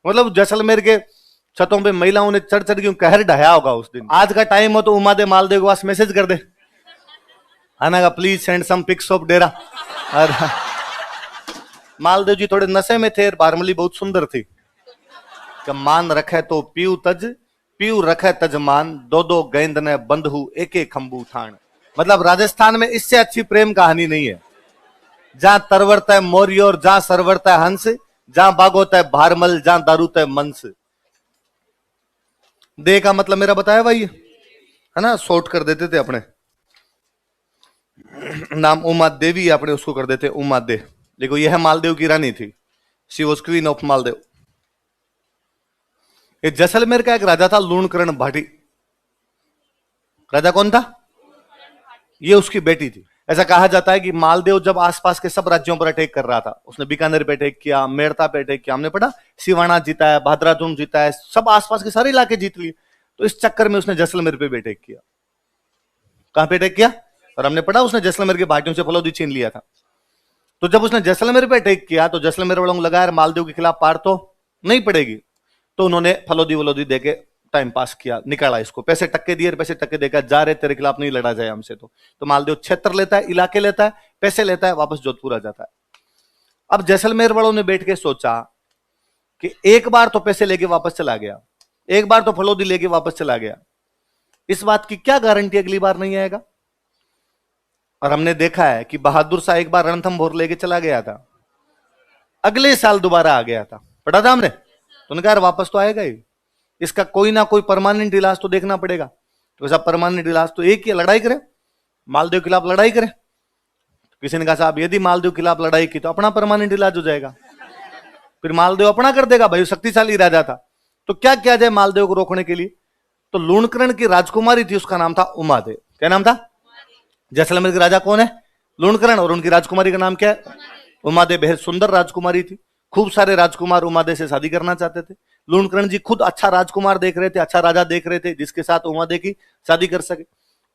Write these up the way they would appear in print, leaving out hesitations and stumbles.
मतलब जैसलमेर के छतों पे महिलाओं ने चढ़ चढ़ के कहर ढाया होगा उस दिन। आज का टाइम हो तो उमा दे मालदेव के पास मैसेज कर दे, आना का please send some pics of dera. और मालदेव जी थोड़े नशे में थे, बारमली बहुत सुंदर थी। कि मान रखे तो पीऊ रखे तजमान, दो दो गेंद ने बंधु एक एक खंबू ठाण। मतलब राजस्थान में इससे अच्छी प्रेम कहानी नहीं है। जहां तरवरता है मौर्य और जहां सरवरता है हंस, जहां बागोता है भारमल, जहां दारूता है मंस। दे का मतलब मेरा बताया भाई है ना, शॉर्ट कर देते थे अपने नाम उमा देवी, अपने उसको कर देते उमा दे। देखो यह मालदेव की रानी थी, she was queen of Maldev. ये जैसलमेर का एक राजा था लूणकरण भाटी। राजा कौन था? ये उसकी बेटी थी। ऐसा कहा जाता है कि मालदेव जब आसपास के सब राज्यों पर अटैक कर रहा था, उसने बीकानेर पे अटैक किया, मेड़ता पे अटैक किया, हमने पढ़ा, सिवाना जीता है, भाद्राजुम जीता है, सब आसपास के सारे इलाके जीत लिए। तो इस चक्कर में उसने जैसलमेर पे भी अटैक किया। कहां पे अटैक किया? और हमने पढ़ा उसने जैसलमेर के भाटियों से फलौदी छीन लिया था। तो जब उसने जैसलमेर पे अटैक किया तो जैसलमेर वालों को लगा यार मालदेव के खिलाफ पार तो नहीं पड़ेगी, तो उन्होंने फलौदी वलोदी देके टाइम पास किया, निकाला इसको, पैसे टक्के दिए, पैसे टक्के देकर जा रहे तेरे खिलाफ नहीं लड़ा जाए हमसे। तो मालदेव क्षेत्र लेता है, इलाके लेता है, पैसे लेता है, वापस जोधपुर आ जाता है। अब जैसलमेर वालों ने बैठ के सोचा कि एक बार तो पैसे लेके वापस चला गया, एक बार तो फलौदी लेके वापस चला गया, इस बात की क्या गारंटी अगली बार नहीं आएगा। और हमने देखा है कि बहादुर शाह एक बार रणथंभौर लेके चला गया था, अगले साल दोबारा आ गया था, पढ़ा था हमने। तो उन्होंने कहा वापस तो आएगा ही, इसका कोई ना कोई परमानेंट इलाज तो देखना पड़ेगा। तो ऐसा परमानेंट इलाज तो एक ही, लड़ाई करे, मालदेव के खिलाफ लड़ाई करे। तो किसी ने कहा साहब यदि मालदेव के खिलाफ लड़ाई की तो अपना परमानेंट इलाज हो जाएगा, फिर मालदेव अपना कर देगा, भाई शक्तिशाली राजा था। तो क्या किया जाए मालदेव को रोकने के लिए? तो लूणकरण की राजकुमारी थी, उसका नाम था उमादेव। क्या नाम था? जैसलमेर के राजा कौन है? लूणकरण, और उनकी राजकुमारी का नाम क्या है? उमादेव। बेहद सुंदर राजकुमारी थी, खूब सारे राजकुमार उमादेव से शादी करना चाहते थे। लूणकरण जी खुद अच्छा राजकुमार देख रहे थे, अच्छा राजा देख रहे थे जिसके साथ उमादेव की शादी कर सके।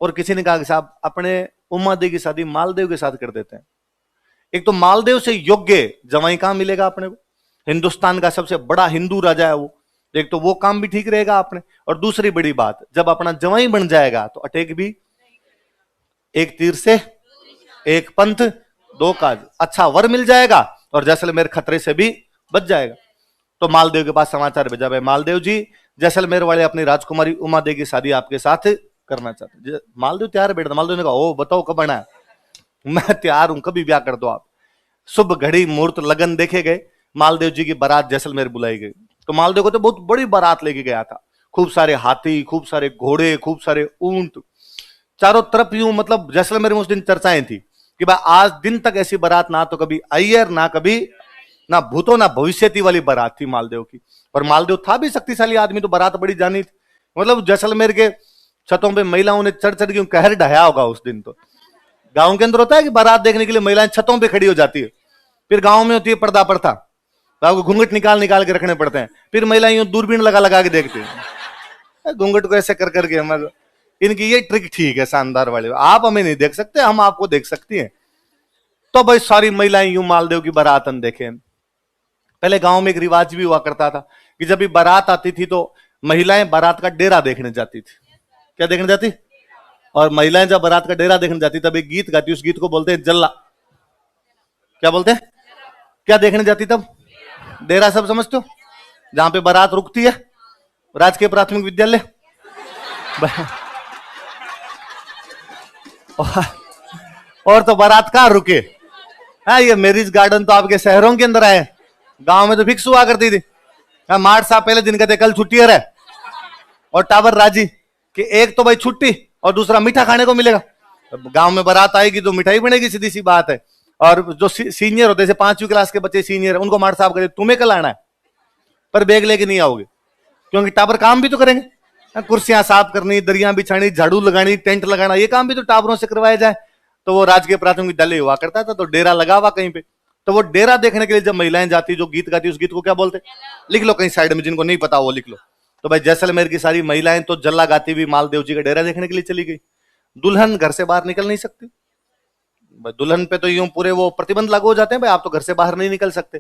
और किसी ने कहा कि साहब अपने उमादेव की शादी मालदेव के साथ कर देते हैं। एक तो मालदेव से योग्य जवाई कहां मिलेगा अपने को, हिंदुस्तान का सबसे बड़ा हिंदू राजा है वो, एक तो वो काम भी ठीक रहेगा आपने, और दूसरी बड़ी बात जब अपना जवाई बन जाएगा तो अटैक भी एक तीर से एक पंथ दो काज, अच्छा वर मिल जाएगा और जैसलमेर खतरे से भी बच जाएगा। तो मालदेव के पास समाचार भेजा, भाई मालदेव जी जैसलमेर वाले अपनी राजकुमारी उमादेव की शादी आपके साथ करना चाहते। मालदेव तैयार बैठा, मालदेव ने कहा ओ बताओ कब आना है? मैं तैयार हूं, कभी ब्याह कर दो आप। शुभ घड़ी मुहूर्त लगन देखे गए, मालदेव जी की बारात जैसलमेर बुलाई गई। तो मालदेव को तो बहुत बड़ी बारात लेके गया था, खूब सारे हाथी, खूब सारे घोड़े, खूब सारे ऊंट, चारों तरफ यूं, मतलब जैसलमेर में उस दिन चर्चाएं थी कि भाई आज दिन तक ऐसी बारात ना तो कभी अय्यर, ना कभी ना भूतो ना भविष्यती वाली बारात थी मालदेव की। और मालदेव था भी शक्तिशाली आदमी, तो बारात बड़ी जानी थी। मतलब जैसलमेर के छतों पे महिलाओं ने चढ़ चढ़ के कहर ढाया होगा उस दिन। तो गांव के अंदर होता है कि बारात देखने के लिए महिलाएं छतों पे खड़ी हो जाती है, फिर गांव में होती है पर्दा प्रथा, तो आपको घूंघट निकाल निकाल के रखने पड़ते हैं, फिर महिलाएं यूं दूरबीन लगा लगा के देखती है घूंघट को ऐसे कर करके। हमारे इनकी ये ट्रिक ठीक है शानदार वाले, आप हमें नहीं देख सकते, हम आपको देख सकती हैं। तो भाई सारी महिलाएं यूं मालदेव की बारात देखे। पहले गांव में एक रिवाज भी हुआ करता था कि जब भी बारात आती थी तो महिलाएं बारात का डेरा देखने जाती थी। क्या देखने जाती? और महिलाएं जब बारात का डेरा देखने जाती तब एक गीत गाती, उस गीत को बोलते हैं जल्ला। क्या बोलते हैं? क्या देखने जाती तब? डेरा सब समझते हो, जहां पे बारात रुकती है, राजकीय प्राथमिक विद्यालय। और तो बारात कहां रुके? हाँ, ये मैरिज गार्डन तो आपके शहरों के अंदर आए, गांव में तो फिक्स हुआ करती थी। हाँ, मार्च साहब पहले दिन कहते कल छुट्टी है, और टावर राजी कि एक तो भाई छुट्टी और दूसरा मीठा खाने को मिलेगा। गांव में बारात आएगी तो मिठाई बनेगी, सीधी सी बात है। और जो सीनियर होते, जैसे 5वीं क्लास के बच्चे सीनियर, उनको मार्च साहब कहते तुम्हें कल आना है, पर बैग लेके नहीं आओगे, क्योंकि टावर काम भी तो करेंगे, कुर्सियां साफ करनी, दरिया बिछानी, झाड़ू लगानी, टेंट लगाना, ये काम भी तो टावरों से करवाया जाए। तो वो राजकीय प्राथमिक विद्यालय हुआ करता था, तो डेरा लगा हुआ कहीं पे। तो वो डेरा देखने के लिए जब महिलाएं जाती, जो गीत गाती, उस गीत को क्या बोलते? लिख लो कहीं साइड में, जिनको नहीं पता वो लिख लो। तो भाई जैसलमेर की सारी महिलाएं तो जल्ला गाती हुई मालदेव जी का डेरा देखने के लिए चली गई। दुल्हन घर से बाहर निकल नहीं सकती, दुल्हन पे तो यूं पूरे वो प्रतिबंध लागू हो जाते हैं, भाई आप तो घर से बाहर नहीं निकल सकते।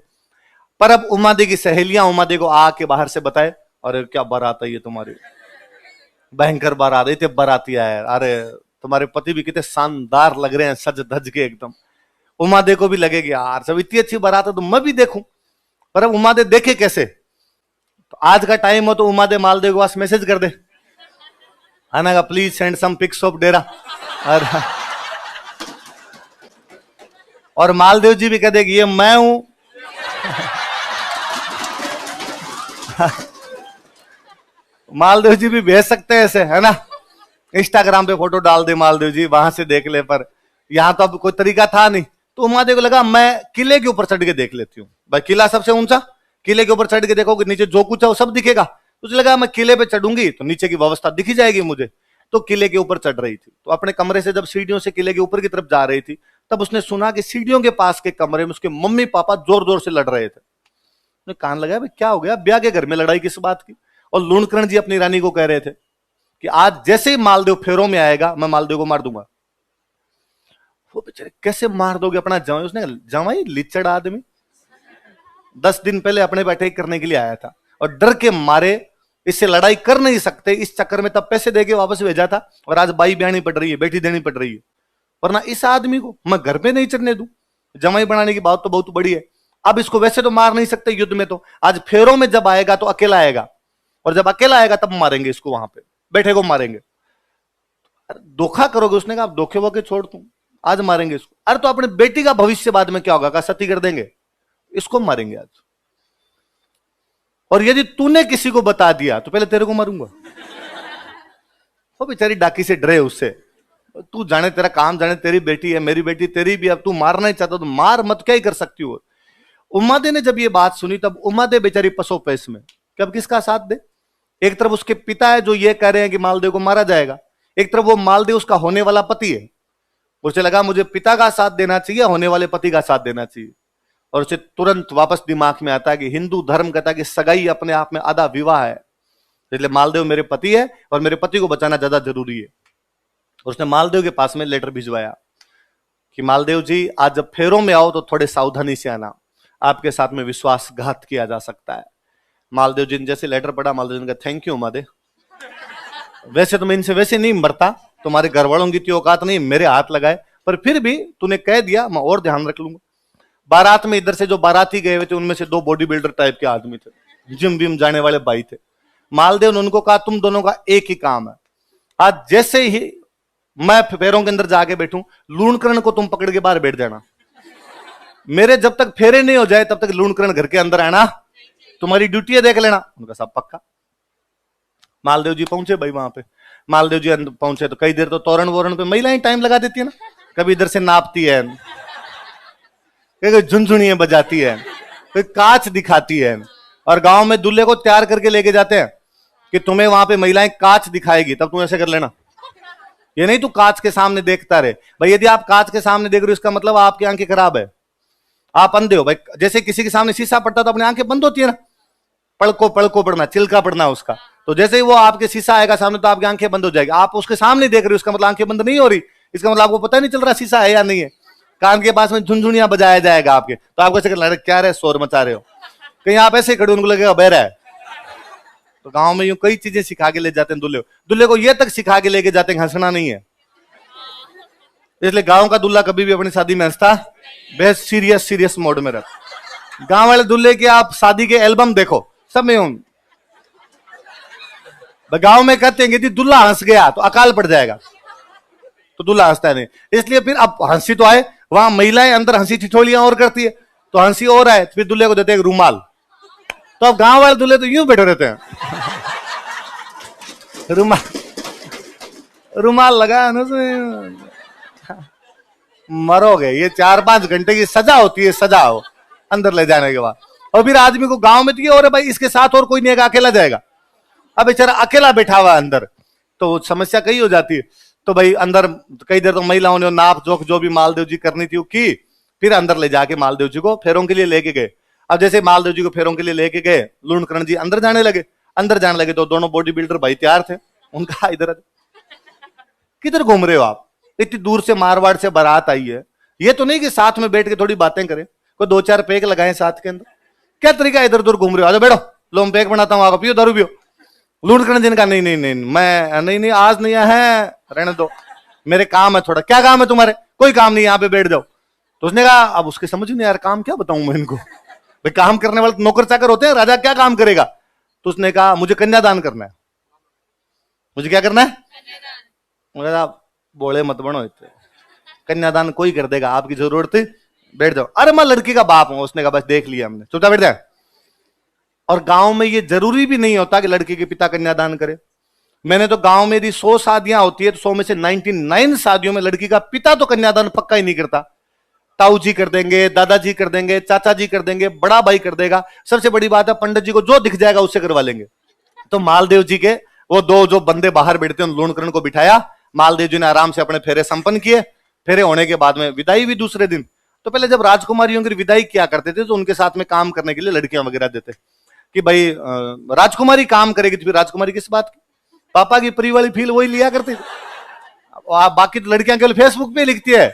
पर अब उमा दी की सहेलियां उमा दी को आके बाहर से बताए, अरे क्या बारात आई है तुम्हारी, भयंकर बारात, इतने बाराती आए, अरे तुम्हारे पति भी कितने शानदार लग रहे हैं सज धज के एकदम। उमा दे को भी लगेगी यार जब इतनी अच्छी बारात है तो मैं भी देखूं, पर अब उमा दे देखे कैसे? तो आज का टाइम हो तो उमा दे मालदेव के पास मैसेज कर दे, आना का please send some pics of dera, और मालदेव जी भी कह देगी ये मैं हूं। मालदेव जी भी भेज सकते हैं ऐसे, है ना, इंस्टाग्राम पे फोटो डाल दे मालदेव जी, वहां से देख ले, पर यहां तो अब कोई तरीका था नहीं। तो उमा देव को लगा मैं किले के ऊपर चढ़ के देख लेती हूँ, भाई किला सबसे ऊंचा, किले के ऊपर चढ़ के देखोगे नीचे जो कुछ है वो सब दिखेगा। तो उसे लगा मैं किले पे चढ़ूंगी तो नीचे की व्यवस्था दिखी जाएगी मुझे। तो किले के ऊपर चढ़ रही थी, तो अपने कमरे से जब सीढ़ियों से किले के ऊपर की तरफ जा रही थी, तब उसने सुना कि सीढ़ियों के पास के कमरे में उसके मम्मी पापा जोर जोर से लड़ रहे थे। उसने कान लगाया भाई क्या हो गया, ब्याह के घर में लड़ाई किस बात की? और लूणकरण जी अपनी रानी को कह रहे थे कि आज जैसे ही मालदेव फेरों में आएगा मैं मालदेव को मार दूंगा। वो बेचारे कैसे मार दोगे अपना जवाई? उसने जवाई लिचड़ आदमी 10 दिन पहले अपने बैठे करने के लिए आया था और डर के मारे इससे लड़ाई कर नहीं सकते, इस चक्कर में तब पैसे देके वापस भेजा था और आज बाई ब्याहनी पड़ रही है, बेटी देनी पड़ रही है, वरना इस आदमी को मैं घर पे नहीं चढ़ने दूं। जवाई बनाने की बात तो बहुत बड़ी है। अब इसको वैसे तो मार नहीं सकते युद्ध में, तो आज फेरों में जब आएगा तो अकेला आएगा, और जब अकेला आएगा तब मारेंगे इसको, वहां पे बैठे को मारेंगे। धोखा करोगे? उसने कहा धोखे वोखे छोड़ तू, आज मारेंगे इसको। अरे तो अपने बेटी का भविष्य बाद में क्या होगा? कहा सती कर देंगे, इसको मारेंगे आज। और यदि तूने किसी को बता दिया तो पहले तेरे को मारूंगा। वो बेचारी डाकी से डरे उससे, तू जाने तेरा काम जाने, तेरी बेटी है मेरी बेटी तेरी भी, अब तू मारना ही चाहता तो मार मत, क्या ही कर सकती हो। उमा दे ने जब ये बात सुनी तब उमा दे बेचारी पसो पैस में कि अब किसका साथ दे। एक तरफ उसके पिता है जो ये कह रहे हैं कि मालदेव को मारा जाएगा, एक तरफ वो मालदेव उसका होने वाला पति है। उसे लगा मुझे पिता का साथ देना चाहिए, होने वाले पति का साथ देना चाहिए। और उसे तुरंत वापस दिमाग में आता है कि हिंदू धर्म कहता है कि सगाई अपने आप में आधा विवाह है, इसलिए मालदेव मेरे पति है और मेरे पति को बचाना ज्यादा जरूरी है। और उसने मालदेव के पास में लेटर भिजवाया कि मालदेव जी आज जब फेरों में आओ तो थोड़े सावधानी से आना, आपके साथ में विश्वासघात किया जा सकता है। मालदेव जी ने जैसे लेटर पढ़ा, मालदेव जी ने कहा थैंक यू उमा दे, वैसे तो मैं इनसे वैसे नहीं मरता, तुम्हारे घर वालों की इतनी औकात नहीं मेरे हाथ लगाए, पर फिर भी तूने कह दिया मैं और ध्यान रख लूंगा। बारात में इधर से जो बाराती गए हुए थे उनमें से 2 बॉडी बिल्डर टाइप के आदमी थे, जिम विम जाने वाले भाई थे। मालदेव ने उनको कहा तुम दोनों का एक ही काम है, आज जैसे ही मैं फेरों के अंदर जाके बैठूं लूणकरण को तुम पकड़ के बाहर बैठ जाना, मेरे जब तक फेरे नहीं हो जाए तब तक लूणकरण घर के अंदर आना, तुम्हारी ड्यूटी है देख लेना। उनका सब पक्का। मालदेव जी पहुंचे भाई वहां पे, मालदेव जी पहुंचे तो कई देर तो तोरण वोरण पे महिलाएं टाइम लगा देती है ना, कभी इधर से नापती है, कभी झुनझुनियां बजाती है, कोई कांच दिखाती है, और गांव में दूल्हे को तैयार करके लेके जाते हैं कि तुम्हें वहां पे महिलाएं कांच दिखाएगी तब तुम ऐसे कर लेना, ये नहीं तू कांच के सामने देखता रहे। भाई यदि आप कांच के सामने देख रहे हो इसका मतलब आपकी आंखें खराब है, आप अंधे हो। भाई जैसे किसी के सामने शीशा पड़ता तो अपनी आंखें बंद होती है ना, पड़को पड़को पड़ना, चिल्का पड़ना उसका, तो जैसे ही वो आपके शीशा आएगा सामने तो आपकी आंखें बंद हो जाएगी। आप उसके सामने देख रहे हो इसका मतलब आंखें बंद नहीं हो रही, इसका मतलब आपको पता नहीं चल रहा शीशा है या नहीं है। कान के पास में झुनझुनियां बजाया जाएगा आपके, तो आपको ऐसे लड़के क्या रहे शोर मचा रहे हो, कहीं आप ऐसे खड़े उनको लगेगा बहरा है। तो गांव में यूं कई चीजें सिखा के ले जाते हैं दूल्हे को ये तक सिखा के लेके जाते हैं हंसना नहीं है। इसलिए गांव का दूल्हा कभी भी अपनी शादी में हंसता, बेहद सीरियस मोड में रहता। गांव वाले दूल्हे की आप शादी के एल्बम देखो, सब में गांव में कहते हैं कि दूल्हा हंस गया तो अकाल पड़ जाएगा, तो दूल्हा हंसता नहीं। इसलिए फिर अब हंसी तो आए, वहां महिलाएं अंदर हंसी ठिठोलियां और करती है, तो हंसी और आए फिर दूल्हे को देते हैं रूमाल। तो अब गांव वाले दूल्हे तो यूं बैठे रहते हैं, रूमाल लगा ना, मरोगे। ये 4-5 घंटे की सजा होती है, सजा हो अंदर ले जाने के बाद। और फिर आदमी को गांव में तो ये हो रहा है भाई इसके साथ और कोई नहीं है, अकेला जाएगा। अब बेचारा अकेला बैठा हुआ अंदर, तो समस्या कई हो जाती है। तो भाई अंदर कई देर तो महिलाओं ने नाप जोख जो भी मालदेव जी करनी थी वो की, फिर अंदर ले जाके मालदेव जी को फेरों के लिए लेके गए। अब जैसे मालदेव जी को फेरों के लिए लेके गए, लूणकरण जी अंदर जाने लगे तो दोनों बॉडी बिल्डर भाई तैयार थे। उनका इधर किधर घूम रहे हो आप, इतनी दूर से मारवाड़ से बारात आई है, ये तो नहीं कि साथ में बैठ के थोड़ी बातें करें, कोई 2-4 पेग लगाएं साथ के अंदर, क्या तरीका इधर उधर घूम रहे हो, आ जाओ बैठो, लो हम पैक बनाता हूँ, आगे पियो दारू पियो। लूट करने जिनका नहीं नहीं नहीं मैं नहीं आज नहीं है, रहने दो, मेरे काम है थोड़ा। क्या काम है तुम्हारे? कोई काम नहीं, यहाँ पे बैठ जाओ। तो उसने कहा, अब उसके समझ नहीं यार काम क्या बताऊं मैं इनको, भाई काम करने वाले नौकर चाकर होते हैं, राजा क्या काम करेगा? तो उसने कहा मुझे कन्यादान करना है। मुझे क्या करना है? मुझे कहा बोले मत बनो इतने, कन्यादान कोई कर देगा, आपकी जरूरत है, बैठ जाओ। अरे मैं लड़की का बाप हूं। उसने कहा बस देख लिया हमने, चुपचाप बैठ जाए। और गांव में ये जरूरी भी नहीं होता कि लड़की के पिता कन्यादान करे। मैंने तो गांव में यदि 100 शादियां होती है तो 100 में से 99 शादियों में लड़की का पिता तो कन्यादान पक्का ही नहीं करता। ताऊ जी कर देंगे, दादाजी कर देंगे, चाचा जी कर देंगे, बड़ा भाई कर देगा। सबसे बड़ी बात है पंडित जी को जो दिख जाएगा उससे करवा लेंगे। तो मालदेव जी के वो दो जो बंदे बाहर बैठते हैं उन लूणकरण को बिठाया, मालदेव जी ने आराम से अपने फेरे संपन्न किए। फेरे होने के बाद में विदाई भी दूसरे दिन। तो पहले जब राजकुमारियों की विदाई किया करते थे तो उनके साथ में काम करने के लिए लड़कियां वगैरह देते कि भाई राजकुमारी काम करेगी, तो फिर राजकुमारी किस बात की? पापा की प्री वाली फील वही लिया करती थी। बाकी तो लड़कियां केवल फेसबुक पे लिखती है,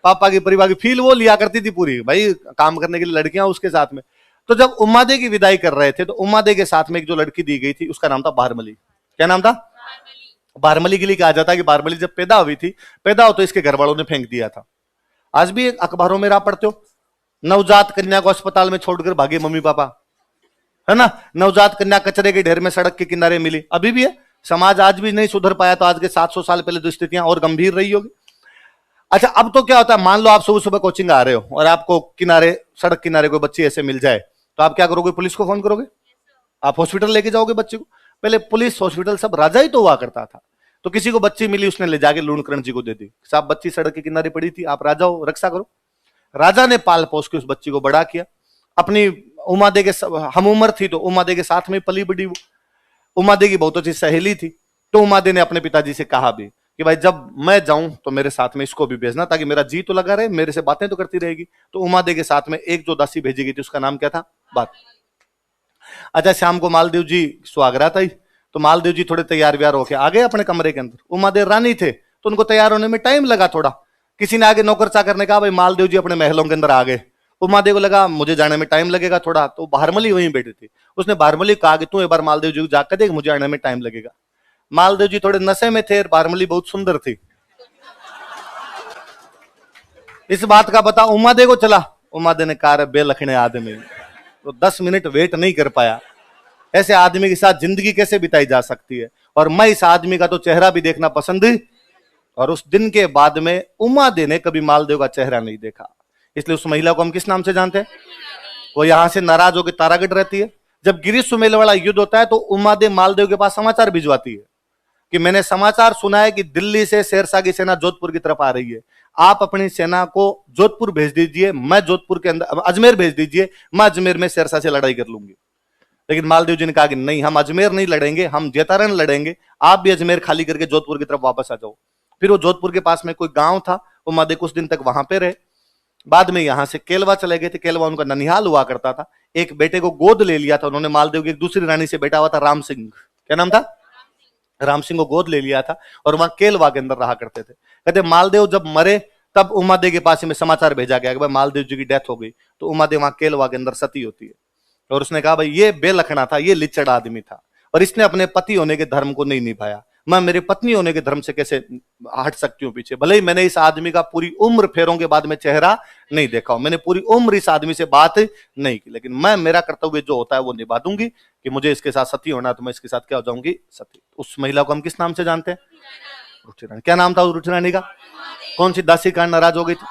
पापा की परिवार की फील वो लिया करती थी पूरी, भाई काम करने के लिए लड़कियां उसके साथ में। तो जब उम्मादे की विदाई कर रहे थे तो उम्मादे के साथ में एक जो लड़की दी गई थी उसका नाम था बारमली। क्या नाम था? बारमली के लिए कहा जाता है कि बारमली जब पैदा हुई थी, पैदा हो तो इसके घर वालों ने फेंक दिया था। आज भी अखबारों में राह पढ़ते हो, नवजात कन्या को अस्पताल में छोड़कर भागे मम्मी पापा, है ना। नवजात कन्या कचरे के ढेर में सड़क के किनारे मिली, अभी भी है। समाज आज भी नहीं सुधर पाया तो आज के 700 साल पहले तो स्थितियां और गंभीर रही होगी। अच्छा अब तो क्या होता है, मान लो आप सुबह सुबह कोचिंग आ रहे हो और आपको किनारे सड़क किनारे कोई बच्ची ऐसे मिल जाए तो आप क्या करोगे? पुलिस को फोन करोगे, आप हॉस्पिटल लेके जाओगे बच्चे को। पहले पुलिस हॉस्पिटल सब राजा ही तो हुआ करता था। तो किसी को बच्ची मिली, उसने ले जाके लूणकरण जी को दे दी, साहब बच्ची सड़क के किनारे पड़ी थी, आप राजा हो, रक्षा करो। राजा ने पाल पोस के उस बच्ची को बड़ा किया। अपनी उमादे के हम उम्र थी तो उमादे के साथ में पली बड़ी वो। उमादे की बहुत अच्छी सहेली थी। तो उमादे ने अपने पिताजी से कहा भी कि भाई जब मैं जाऊं तो मेरे साथ में इसको भी भेजना, ताकि मेरा जी तो लगा रहे, मेरे से बातें तो करती रहेगी। तो उमादे के साथ में एक जो दासी भेजी गई थी उसका नाम क्या था? बात। अच्छा शाम को मालदेव जी सुहागरात आई तो मालदेव जी थोड़े तैयार व्यार होके आ गए अपने कमरे के अंदर। उमादेव रानी थे तो उनको तैयार होने में टाइम लगा थोड़ा। किसी ने आगे नौकर चाकर ने कहा भाई मालदेव जी अपने महलों के अंदर आ गए। उमादेव को लगा मुझे जाने में टाइम लगेगा थोड़ा, तो बारमली वहीं बैठी थी। उसने बारमली कहा कि तू एक बार मालदेव जी को जाकर देख, मुझे आने में टाइम लगेगा। मालदेव जी थोड़े नशे में थे, बारमली बहुत सुंदर थी। इस बात का पता उमादे को चला। उमादे ने कहा बेलखने आदमी, तो 10 मिनट वेट नहीं कर पाया। ऐसे आदमी के साथ जिंदगी कैसे बिताई जा सकती है, और मैं इस आदमी का तो चेहरा भी देखना पसंद ही। और उस दिन के बाद में उमादे ने कभी मालदेव का चेहरा नहीं देखा। इसलिए उस महिला को हम किस नाम से जानते हैं? वो यहां से नाराज होकर तारागढ़ रहती है। जब गिरी सुमेल वाला युद्ध होता है तो उमादे मालदेव के पास समाचार भिजवाती है कि मैंने समाचार सुना है कि दिल्ली से शेरशाह की सेना जोधपुर की तरफ आ रही है, आप अपनी सेना को जोधपुर भेज दीजिए, मैं जोधपुर के अंदर अजमेर भेज दीजिए, मैं अजमेर में शेरशाह से लड़ाई कर लूंगी। लेकिन मालदेव जी ने कहा कि नहीं, हम अजमेर नहीं लड़ेंगे, हम जेतारण लड़ेंगे, आप भी अजमेर खाली करके जोधपुर की तरफ वापस आ जाओ। फिर वो जोधपुर के पास में कोई गांव था, उमादे कुछ दिन तक वहां पे रहे। बाद में यहां से केलवा चले गए थे। केलवा उनका ननिहाल हुआ करता था। एक बेटे को गोद ले लिया था उन्होंने, मालदेव की एक दूसरी रानी से बेटा हुआ था राम सिंह। क्या नाम था? राम सिंह को गोद ले लिया था और वहां केलवा के अंदर रहा करते थे। कहते मालदेव जब मरे तब उमादे के पास में समाचार भेजा गया कि भाई मालदेव जी की डेथ हो गई। तो उमादे वहां केलवा के अंदर सती होती है और उसने कहा भाई ये बेलखना था, ये लिचड़ आदमी था और इसने अपने पति होने के धर्म को नहीं निभाया, मैं मेरे पत्नी होने के धर्म से कैसे हट सकती हूँ पीछे। भले ही मैंने इस आदमी का पूरी उम्र फेरों के बाद में चेहरा नहीं देखा हूं, मैंने पूरी उम्र इस आदमी से बात नहीं की, लेकिन मैं मेरा कर्तव्य जो होता है वो निभा दूंगी कि मुझे इसके साथ सती होना, तो मैं इसके साथ क्या हो जाऊंगी? सती। उस महिला को हम किस नाम से जानते हैं? रुचि रानी। क्या नाम था उस रुचि रानी का? कौन सी दासी कारण नाराज हो गई थी?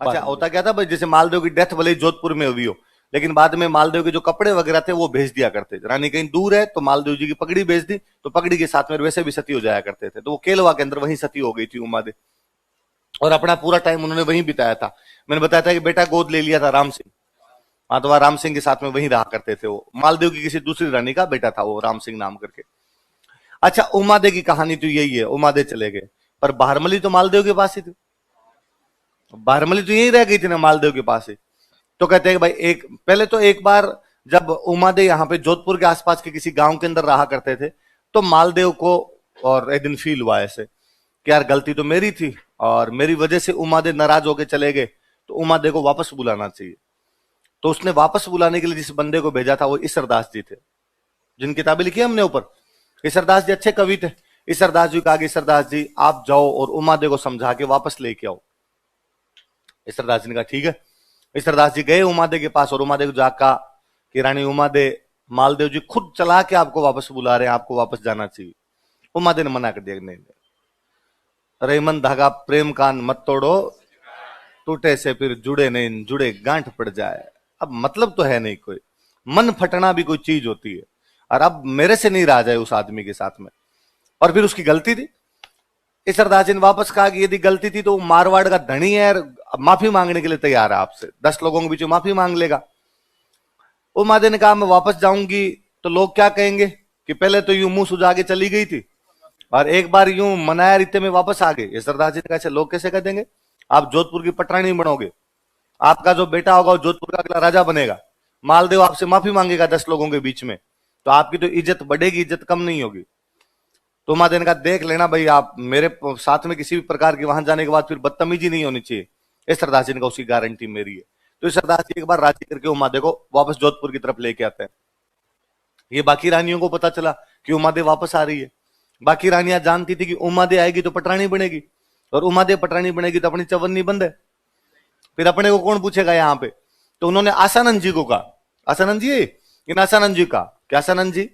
अच्छा होता क्या था भाई, जैसे मालदेव की डेथ भले ही जोधपुर में हुई हो, लेकिन बाद में मालदेव के जो कपड़े वगैरह थे वो भेज दिया करते थे। रानी कहीं दूर है तो मालदेव जी की पगड़ी भेज दी, तो पगड़ी के साथ में वैसे भी सती हो जाया करते थे। तो वो केलवा के अंदर वहीं सती हो गई थी उमादे, और अपना पूरा टाइम उन्होंने वहीं बिताया था। मैंने बताया था कि बेटा गोद ले लिया था राम सिंह, हाँ तो राम सिंह के साथ में वहीं रहा करते थे। वो मालदेव की किसी दूसरी रानी का बेटा था वो, राम सिंह नाम करके। अच्छा उमादे की कहानी तो यही है, उमादे चले गए, पर बारमली तो मालदेव के पास ही थी। बारमली तो यही रह गई थी ना मालदेव के पास ही। तो कहते हैं भाई पहले तो एक बार जब उमादे यहाँ पे जोधपुर के आसपास के किसी गांव के अंदर रहा करते थे तो मालदेव को और एक दिन फील हुआ ऐसे कि यार गलती तो मेरी थी और मेरी वजह से उमादे नाराज होके चले गए, तो उमादे को वापस बुलाना चाहिए। तो उसने वापस बुलाने के लिए जिस बंदे को भेजा था वो ईसरदास जी थे, जिन किताबें लिखी हमने ऊपर। ईसरदास जी अच्छे कवि थे। ईसरदास जी को कहा, ईसरदास जी आप जाओ और उमादेव को समझा के वापस लेके आओ। ईसरदास जी ने कहा ठीक है। ईसरदास जी गए उमादेव के पास और उमादेव को जाकर कहा कि रानी उमादेव, मालदेव जी खुद चला के आपको वापस बुला रहे हैं, आपको वापस जाना चाहिए। उमादेव ने मना कर दिया, नहीं, रेमन धागा प्रेम कान मत तोड़ो, टूटे से फिर जुड़े नहीं, जुड़े गांठ पड़ जाए। अब मतलब तो है नहीं कोई, मन फटना भी कोई चीज होती है, और अब मेरे से नहीं रहा जाए उस आदमी के साथ में। और फिर उसकी गलती थी। ईसरदास जी ने वापस कहा कि यदि गलती थी तो मारवाड़ का धनी है, माफी मांगने के लिए तैयार है आपसे, 10 लोगों के बीच माफी मांग लेगा। उमादेव ने कहा मैं वापस जाऊंगी तो लोग क्या कहेंगे कि पहले तो यूं मुंह सुझा के चली गई थी और एक बार यूं मनाया रीते में वापस आ गए। ईसरदास जी ने कहा लोग कैसे कह देंगे, आप जोधपुर की पटरानी बनोगे, आपका जो बेटा होगा वो जोधपुर का अगला राजा बनेगा, मालदेव आपसे माफी मांगेगा 10 लोगों के बीच में, तो आपकी तो इज्जत बढ़ेगी, इज्जत कम नहीं होगी। तो उमादेव ने कहा देख लेना भाई, आप मेरे साथ में किसी भी प्रकार की वहां जाने के बाद फिर बदतमीजी नहीं होनी चाहिए। ईसरदास जी ने कहा उसकी गारंटी मेरी है। तो ईसरदास जी एक बार राजी करके उमादेव को वापस जोधपुर की तरफ लेके आते हैं। ये बाकी रानियों को पता चला कि उमादेव वापस आ रही है। बाकी रानियां जानती थी कि उमादेव आएगी तो पटरानी बनेगी, और उमादेव पटरानी बनेगी तो अपनी चवन्नी बंद है, फिर अपने को कौन पूछेगा यहाँ पे। तो उन्होंने आसानंद जी को कहा, आसानंद जी, इन आसानंद जी का क्या, आसानंद जी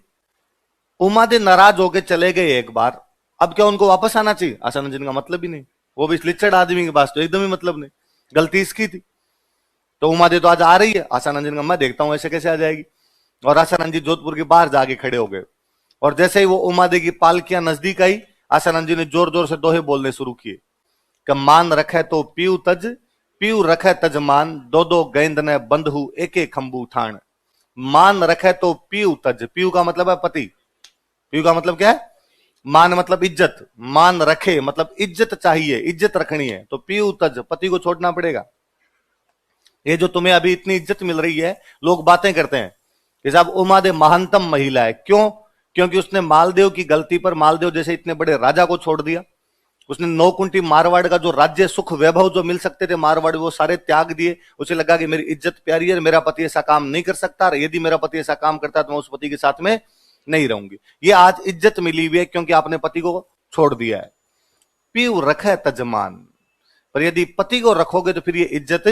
उमादेव नाराज होके चले गए एक बार, अब क्या उनको वापस आना चाहिए। आसानंद जी का मतलब ही नहीं, वो भी लिच्चड़ आदमी के पास तो एकदम ही मतलब नहीं, गलती इसकी थी। तो उमादेव तो आज आ रही है, आसानंद जी ने कहा मैं देखता हूं ऐसे कैसे आ जाएगी। और आसानंद जी जोधपुर के बाहर जाके खड़े हो गए, और जैसे ही वो उमादेव की पालकियां नजदीक आई, आसानंद जी ने जोर जोर से दोहे बोलने शुरू किए कि मान रखे तो पीऊ तज, पीऊ रखे तजमान, दो दो गेंद ने बंधु एक एक खंबू ठाण। मान रखे तो पीऊ तज, पीऊ का मतलब है पति, पीऊ का मतलब क्या है, मान मतलब इज्जत, मान रखे मतलब इज्जत चाहिए, इज्जत रखनी है, तो पीऊ तज पति को छोड़ना पड़ेगा। ये जो तुम्हें अभी इतनी इज्जत मिल रही है, लोग बातें करते हैं कि साहब उमादेव महानतम महिला है, क्यों, क्योंकि उसने मालदेव की गलती पर मालदेव जैसे इतने बड़े राजा को छोड़ दिया। उसने 9 कुंटी मारवाड़ का जो राज्य सुख वैभव जो मिल सकते थे मारवाड़, वो सारे त्याग दिए। उसे लगा कि मेरी इज्जत प्यारी है, मेरा पति ऐसा काम नहीं कर सकता, यदि मेरा पति ऐसा काम करता तो मैं उस पति के साथ में नहीं रहूंगी। ये आज इज्जत मिली हुई है क्योंकि आपने पति को छोड़ दिया है। पीऊ रखे तजमान, पर यदि पति को रखोगे तो फिर ये इज्जत,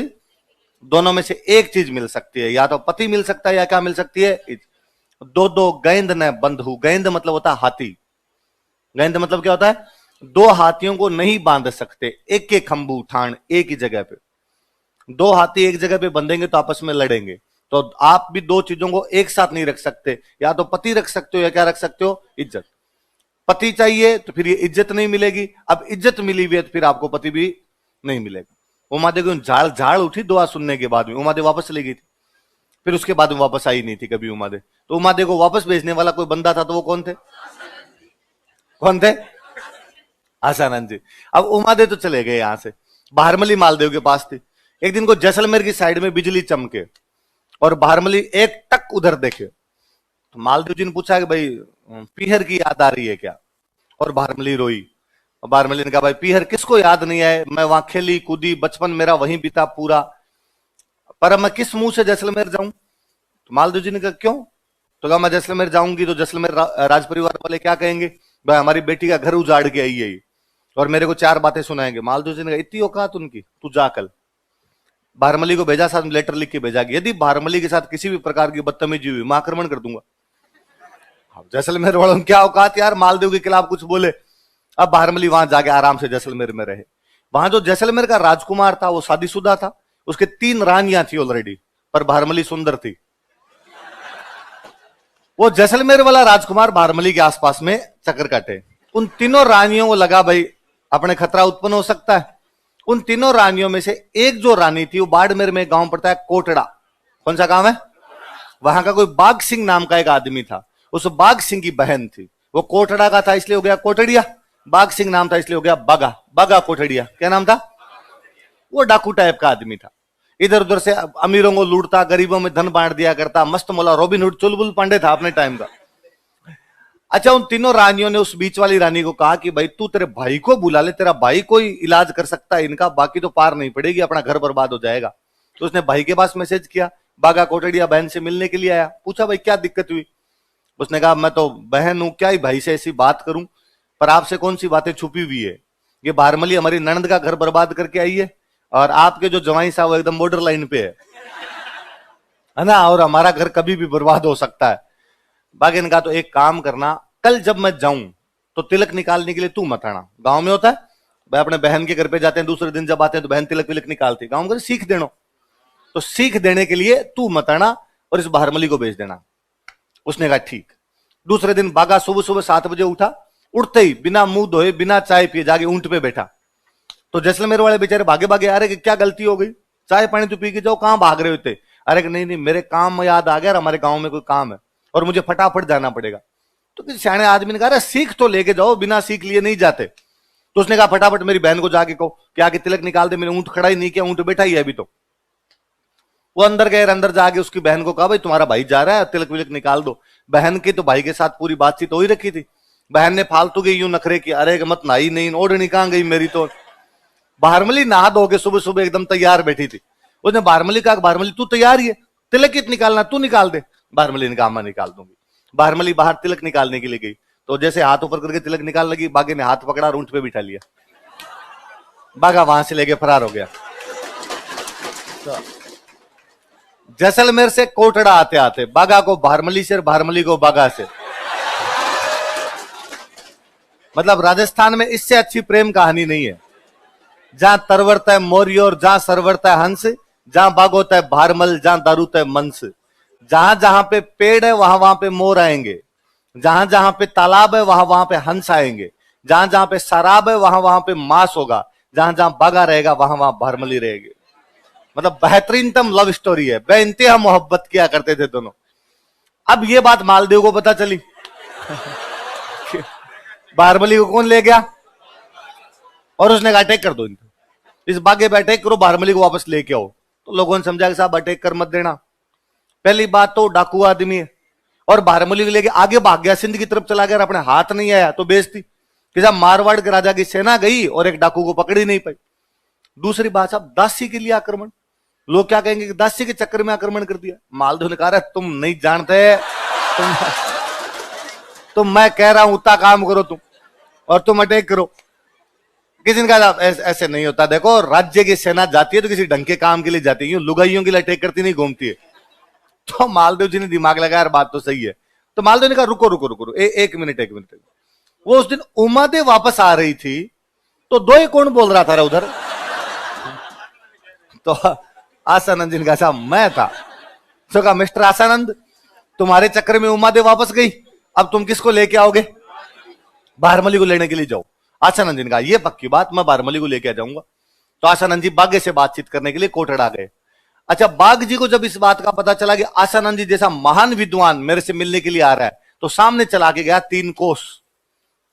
दोनों में से एक चीज मिल सकती है, या तो पति मिल सकता है या क्या मिल सकती है, दो दो गेंद न बंधु। गेंद मतलब होता है हाथी, गेंद मतलब क्या होता है, 2 हाथियों को नहीं बांध सकते, एक एक खंबू ठाण, एक ही जगह पे 2 हाथी एक जगह पे बंधेंगे तो आपस में लड़ेंगे। तो आप भी 2 चीजों को एक साथ नहीं रख सकते, या तो पति रख सकते हो या क्या रख सकते हो, इज्जत। पति चाहिए तो फिर ये इज्जत नहीं मिलेगी, अब इज्जत मिली हुई है तो फिर आपको पति भी नहीं मिलेगा। उमादेव को झाड़ झाड़ उठी दुआ सुनने के बाद में, उमादेव वापस चली गई थी, फिर उसके बाद में वापस आई नहीं थी कभी उमादेव। तो उमादेव को वापस भेजने वाला कोई बंदा था, तो वो कौन थे, कौन थे, आसानंद जी। अब उमादेव तो चले गए यहां से, बारमली मालदेव के पास थी। एक दिन को जैसलमेर की साइड में बिजली चमके और बारमली एक टक उधर देखे, तो मालदेव जी ने पूछा कि भाई पीहर की याद आ रही है क्या, और बारमली रोई। और बारमली ने कहा भाई पीहर किसको याद नहीं है, मैं वहां खेली कूदी, बचपन मेरा वहीं बीता पूरा, पर मैं किस मुंह से जैसलमेर जाऊं। तो मालदेव जी ने कहा क्यों, तो कहा मैं जैसलमेर जाऊंगी तो जैसलमेर राज परिवार वाले क्या कहेंगे, भाई हमारी बेटी का घर उजाड़ के आई है और मेरे को 4 बातें सुनाएंगे। मालदेव जी ने कहा इतनी औकात उनकी, तू जा कल। बारमली को भेजा, साथ लेटर लिख के भेजा कि यदि बारमली के साथ किसी भी प्रकार की बदतमीजी हुई मैं आक्रमण कर दूंगा। जैसलमेर वालों क्या औकात यार, मालदेव के खिलाफ कुछ बोले। अब बारमली वहां जाके आराम से जैसलमेर में रहे। वहां जो जैसलमेर का राजकुमार था वो शादीशुदा था, उसके 3 रानियां थी ऑलरेडी, पर बारमली सुंदर थी। वो जैसलमेर वाला राजकुमार बारमली के आसपास में चक्कर काटे। उन तीनों रानियों को लगा भाई अपने खतरा उत्पन्न हो सकता है। उन तीनों रानियों में से एक जो रानी थी वो बाड़मेर में गांव पड़ता है कोटड़ा, कौन सा गांव है, वहां का कोई बाघ सिंह नाम का एक आदमी था, उस बाघ सिंह की बहन थी। वो कोटड़ा का था इसलिए हो गया कोटड़िया, बाघ सिंह नाम था इसलिए हो गया बागा, बागा कोटड़िया। क्या नाम था, वो डाकू टाइप का आदमी था, इधर उधर से अमीरों को लूटता, गरीबों में धन बांट दिया करता, मस्त मोला रॉबिन हुड चुलबुल पांडे था अपने टाइम का। अच्छा, उन तीनों रानियों ने उस बीच वाली रानी को कहा कि भाई तू तेरे भाई को बुला ले, तेरा भाई कोई इलाज कर सकता है इनका, बाकी तो पार नहीं पड़ेगी, अपना घर बर्बाद हो जाएगा। तो उसने भाई के पास मैसेज किया, बागा कोटड़िया बहन से मिलने के लिए आया, पूछा भाई क्या दिक्कत हुई। उसने कहा मैं तो बहन हूं, क्या ही भाई से ऐसी बात करूं, पर आपसे कौन सी बातें छुपी हुई है। ये बारमली हमारी ननद का घर बर्बाद करके आई है और आपके जो जवाई साहब वो एकदम बॉर्डर लाइन पे है ना, और हमारा घर कभी भी बर्बाद हो सकता है। बागे ने कहा तो एक काम करना, कल जब मैं जाऊं तो तिलक निकालने के लिए तू मत आना। गांव में होता है भाई, अपने बहन के घर पे जाते हैं, दूसरे दिन जब आते हैं तो बहन तिलक विलक निकालती, गांव में सीख देना, तो सीख देने के लिए तू मत आना और इस बारमली को भेज देना। उसने कहा ठीक। दूसरे दिन बागा सुबह सुबह 7 बजे उठा, उठते ही बिना मुंह धोए बिना चाय पिए जाके ऊंट पे बैठा। तो जैसलमेर वाले बेचारे भागे भागे आ रहे कि क्या गलती हो गई, चाय पानी तो पी के जाओ, कहां भाग रहे होते। अरे नहीं नहीं मेरे काम में याद आ गया, हमारे गांव में कोई काम है और मुझे फटाफट जाना पड़ेगा। तो किसी सियाने आदमी ने कहा सीख तो लेके जाओ, बिना सीख लिए नहीं जाते। तो उसने कहा फटाफट मेरी बहन को जाके कहो कि आगे तिलक निकाल दे, मैंने ऊंट खड़ा ही नहीं किया, ऊंट बैठा ही है अभी। तो वो अंदर गए, अंदर जाके उसकी बहन को कहा भाई तुम्हारा भाई जा रहा है, तिलक विलक निकाल दो। बहन की तो भाई के साथ पूरी बातचीत हो ही रखी थी। बहन ने फालतू के यूं नखरे किया, अरे मत नहाई नहीं, ओढ़नी कहां गई मेरी। तो बारमली नहा धो के सुबह सुबह एकदम तैयार बैठी थी। उसने बारमली कहा बारमली तू तैयार ही है, तिलक कित निकालना, तू निकाल दे। बारमली ने कहा मैं निकाल दूंगी। बारमली बाहर तिलक निकालने के लिए गई, तो जैसे हाथ ऊपर करके तिलक निकाल लगी, बागे ने हाथ पकड़ा और ऊंट पे बिठा लिया। बागा वहां से लेके फरार हो गया। तो जैसलमेर से कोटड़ा आते आते बागा को बारमली से, बारमली को बागा से, मतलब राजस्थान में इससे अच्छी प्रेम कहानी नहीं है। जहां तरवरता है मौर्य और जहां सरवरता है हंस, जहां बाग होता है भारमल, जहां दारूता है मंस। जहां जहां पे पेड़ है वहां वहां पे मोर आएंगे, जहां जहां पे तालाब है वहां वहां पे हंस आएंगे, जहां जहां पे शराब है वहां वहां पे मांस होगा, जहां जहां बागा रहेगा वहां वहां भारमली रहेगी। मतलब बेहतरीनतम लव स्टोरी है, बेइंतहा मोहब्बत किया करते थे दोनों। अब ये बात मालदेव को पता चली। बारमली को कौन ले गया, और उसने कहा अटैक कर दो इनको, इस बागे पे अटैक करो, बारमली को वापस लेके आओ। तो लोगों ने समझा कि साहब अटैक कर मत देना, पहली बात तो डाकू आदमी है, और बारमली को लेके आगे भाग गया, सिंध की तरफ चला गया, अपने हाथ नहीं आया तो बेइज्जती कि साहब मारवाड़ के राजा की सेना गई और एक डाकू को पकड़ ही नहीं पाई। दूसरी बात साहब दासी के लिए आक्रमण, लोग क्या कहेंगे कि दासी के चक्कर में आक्रमण कर दिया। मालदेव ने कहा तुम नहीं जानते, तुम मैं कह रहा हूं उतना काम करो तुम, और तुम अटैक करो। किसी ने कहा ऐसे नहीं होता, देखो राज्य की सेना जाती है तो किसी ढंग के काम के लिए जाती है, यूं लुगाइयों के लिए अटैक करती नहीं घूमती है। तो मालदेव जी ने दिमाग लगाया, यार बात तो सही है। तो मालदेव ने कहा रुको रुको रुको, एक मिनट। वो उस दिन उमादेव वापस आ रही थी, तो दो ही कौन बोल रहा था उधर। तो आसानंद जी ने कहा साहब मैं था। तो कहा मिस्टर आसानंद तुम्हारे चक्कर में उमादेव वापस गई, अब तुम किसको लेके आओगे, बारमली को लेने के लिए जाओ। आसानंद जी ने कहा ये पक्की बात, मैं बारमली को लेके आ जाऊंगा। तो आसानंद जी बागे से बातचीत करने के लिए कोटड़ा गए। अच्छा, बाग जी को जब इस बात का पता चला कि आसानंद जी जैसा महान विद्वान मेरे से मिलने के लिए आ रहा है, तो सामने चला के गया 3 कोस।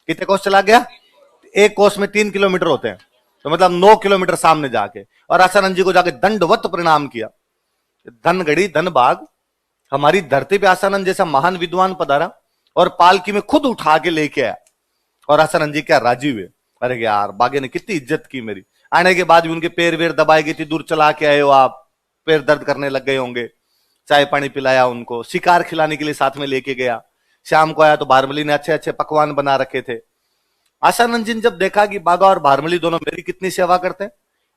कितने कोस चला गया, एक कोस में 3 किलोमीटर होते हैं, तो मतलब 9 किलोमीटर सामने जाके, और आसानंद जी को जाके दंडवत प्रणाम किया। धनगढ़ी धनबाग हमारी धरती पे आसानंद जैसा महान विद्वान पधारा और पालकी में खुद उठा के लेके आया, और आसानंद जी क्या राजी हुए। अरे यार बागे ने कितनी इज्जत की मेरी। आने के बाद भी उनके पैर वेर दबाए गए थे, दूर चला के आए हो आप, पैर दर्द करने लग गए होंगे। चाय पानी पिलाया उनको, शिकार खिलाने के लिए साथ में लेके गया। शाम को आया तो बारमली ने अच्छे अच्छे पकवान बना रखे थे। आसानंद जी ने जब देखा कि बागा और बारमली दोनों मेरी कितनी सेवा करते हैं,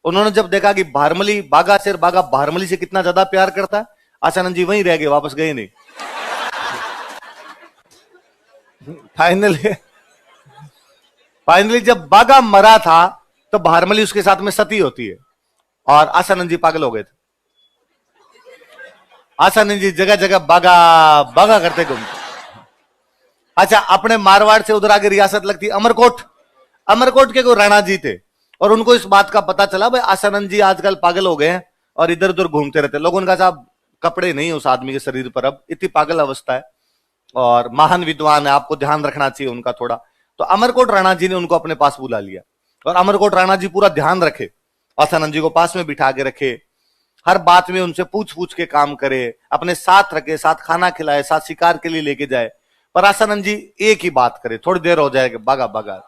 उन्होंने जब देखा कि बारमली बागा से, बागा बारमली से कितना ज्यादा प्यार करता है, आसानंद जी वहीं रह गए, वापस गए नहीं। फाइनली जब बागा मरा था तो बारमली उसके साथ में सती होती है, और आसानंद जी पागल हो गए थे। आसानंद जी जगह जगह बागा बागा करते घूमते। अच्छा, अपने मारवाड़ से उधर आगे रियासत लगती अमरकोट, अमरकोट के कोई राणा जी थे, और उनको इस बात का पता चला भाई आसानंद जी आजकल पागल हो गए हैं और इधर उधर घूमते रहते। लोगों ने कहा साहब कपड़े नहीं उस आदमी के शरीर पर, अब इतनी पागल अवस्था है, और महान विद्वान है, आपको ध्यान रखना चाहिए उनका थोड़ा। तो अमरकोट राणा जी ने उनको अपने पास बुला लिया, और अमरकोट राणा जी पूरा ध्यान रखे, आसानंद जी को पास में बिठा के रखे, हर बात में उनसे पूछ पूछ के काम करे, अपने साथ रखे, साथ खाना खिलाए, साथ शिकार के लिए लेके जाए। पर आसानंद जी एक ही बात करे, थोड़ी देर हो जाएगा बागा बागा,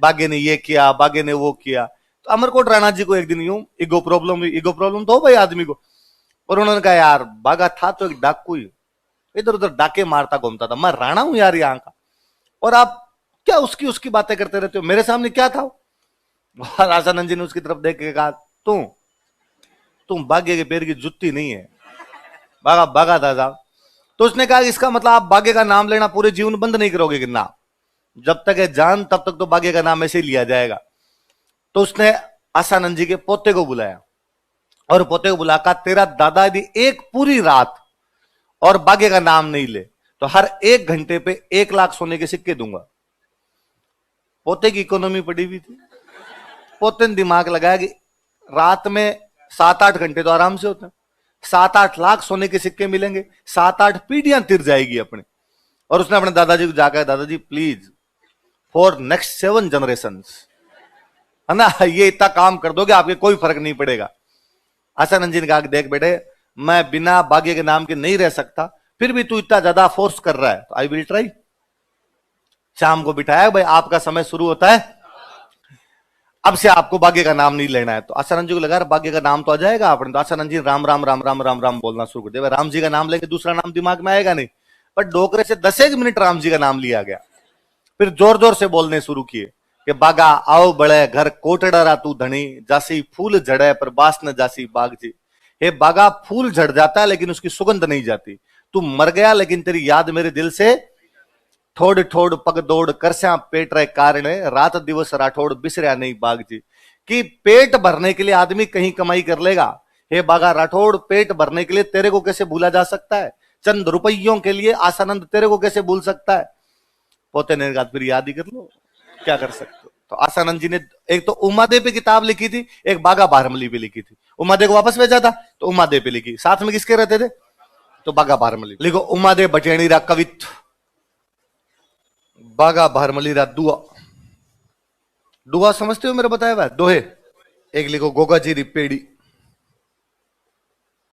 बागे ने ये किया, बागे ने वो किया। तो अमरकोट राणा जी को एक दिन यूं ईगो प्रॉब्लम हुई। ईगो प्रॉब्लम तो हो भाई आदमी को, और उन्होंने कहा यार बागा था तो एक डाकू ही, इधर उधर डाके मारता घूमता था, मैं राणा हूं यार यहाँ का, और आप क्या उसकी उसकी बातें करते रहते हो, मेरे सामने क्या था। और आसानंद जी ने उसकी तरफ देख के कहा तुम बागे के पैर की जुत्ती नहीं है, बागा बागा था साहब। तो उसने कहा इसका मतलब आप बागे का नाम लेना पूरे जीवन बंद नहीं करोगे कि ना, जब तक है जान तब तक तो बागे का नाम ऐसे ही लिया जाएगा। तो उसने आसानंद जी के पोते को बुलाया और पोते को बुलाकर तेरा दादा यदि एक पूरी रात और बागे का नाम नहीं ले तो हर 1 घंटे पे 1 लाख सोने के सिक्के दूंगा। पोते की इकोनॉमी पड़ी हुई थी, पोते ने दिमाग लगाया कि रात में 7-8 घंटे तो आराम से होते हैं, 7-8 लाख सोने के सिक्के मिलेंगे, 7-8 पीढ़ियां तिर जाएगी अपने। और उसने अपने दादाजी को जाकर दादाजी प्लीज फॉर नेक्स्ट 7 जनरेशन, है ना, ये इतना काम कर दोगे आपके कोई फर्क नहीं पड़ेगा। आसानंद जी ने कहा देख बेटे मैं बिना बागे के नाम के नहीं रह सकता, फिर भी तू इतना ज्यादा फोर्स कर रहा है तो आई विल ट्राई। शाम को बिठाया भाई आपका समय शुरू होता है, अब से आपको बागे का नाम नहीं लेना है। तो आसानंद जी को लगा बागे का नाम तो आ जाएगा आपने, तो आसानंद जी राम राम राम राम राम राम बोलना शुरू कर दिया। राम जी का नाम लेके दूसरा नाम दिमाग में आएगा नहीं, पर डोकरे से 10 मिनट राम जी का नाम लिया गया। फिर जोर जोर से बोलने शुरू किए कि बागा आओ बड़े घर कोटड़ा तू धनी, जासी फूल झड़े पर बास न जासी बाग जी। हे बागा फूल झड़ जाता है लेकिन उसकी सुगंध नहीं जाती, तू मर गया लेकिन तेरी याद मेरे दिल से ठोड़ ठोड़ पग दौड़ करस्या पेट रहे कारण, रात दिवस राठौड़ बिसरिया नहीं बाग जी। कि पेट भरने के लिए आदमी कहीं कमाई कर लेगा, हे बागा राठौड़ पेट भरने के लिए तेरे को कैसे भूला जा सकता है, चंद रुपयों के लिए आसानंद तेरे को कैसे भूल सकता है। पोते ने कहा फिर याद ही कर लो, क्या कर सकते हो। तो आसानंद जी ने एक तो उमादे पे किताब लिखी थी, एक बागा बारमली पे लिखी थी। उमादे को वापस भेजा था तो उमादे पे लिखी, साथ में किसके रहते थे तो बागा बारमली लिखो। उमादे बटेणी रा कवित, बागा बारमली रा दुआ। दुआ समझते हो मेरा बताया हुआ दोहे, एक लिखो गोगा जी री पेड़ी,